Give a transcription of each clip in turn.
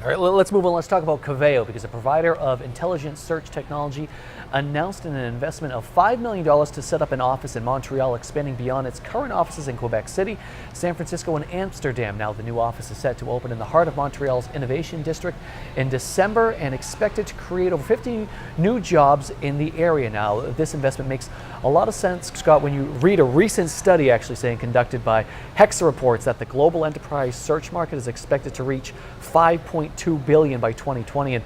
All right, let's move on. Let's talk about Coveo, because a provider of intelligent search technology announced an investment of $5 million to set up an office in Montreal, expanding beyond its current offices in Quebec City, San Francisco, and Amsterdam. Now, the new office is set to open in the heart of Montreal's Innovation District in December and expected to create over 50 new jobs in the area. Now, this investment makes a lot of sense, Scott, when you read a recent study actually saying conducted by Hexa reports that the global enterprise search market is expected to reach $5.2 billion by 2020, and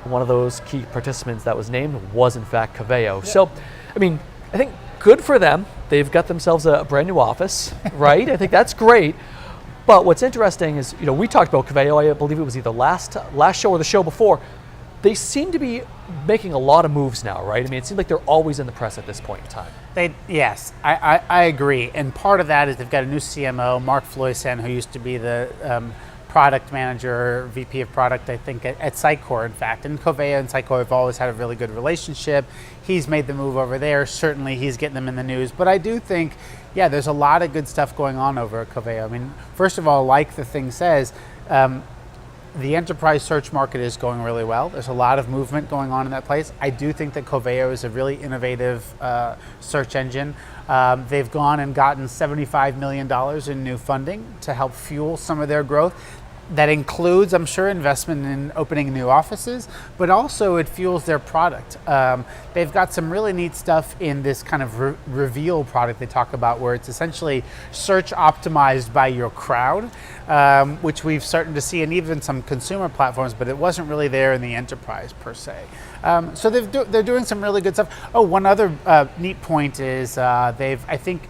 one of those key participants that was named was in fact Coveo. Yeah. So, I mean, I think good for them. They've got themselves a brand new office, right? I think that's great. But what's interesting is, you know, we talked about Coveo, I believe it was either last show or the show before. They seem to be making a lot of moves now, right? I mean, it seems like they're always in the press at this point in time. Yes, I agree. And part of that is they've got a new CMO, Mark Floysen, who used to be the product manager, VP of product, I think, at Sitecore, in fact. And Coveo and Sitecore have always had a really good relationship. He's made the move over there. Certainly, he's getting them in the news. But I do think, yeah, there's a lot of good stuff going on over at Coveo. I mean, first of all, like the thing says, the enterprise search market is going really well. There's a lot of movement going on in that place. I do think that Coveo is a really innovative search engine. They've gone and gotten $75 million in new funding to help fuel some of their growth. That includes, I'm sure, investment in opening new offices, but also it fuels their product. They've got some really neat stuff in this kind of reveal product they talk about, where it's essentially search optimized by your crowd, which we've started to see in even some consumer platforms, but it wasn't really there in the enterprise per se. So they're doing some really good stuff. Oh, one other neat point is they've, I think,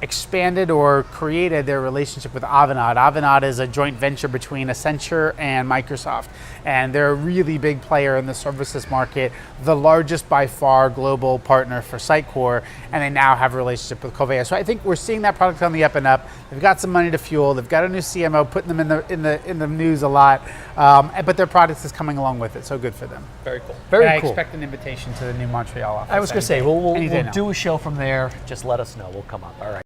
expanded or created their relationship with Avanade. Avanade is a joint venture between Accenture and Microsoft, and they're a really big player in the services market, the largest by far global partner for Sitecore, and they now have a relationship with Coveo. So I think we're seeing that product on the up and up. They've got some money to fuel. They've got a new CMO putting them in the news a lot, but their product is coming along with it. So good for them. Very cool. Very and cool. I expect an invitation to the new Montreal office. I was going to say we'll do a show from there. Just let us know. We'll come up. All right.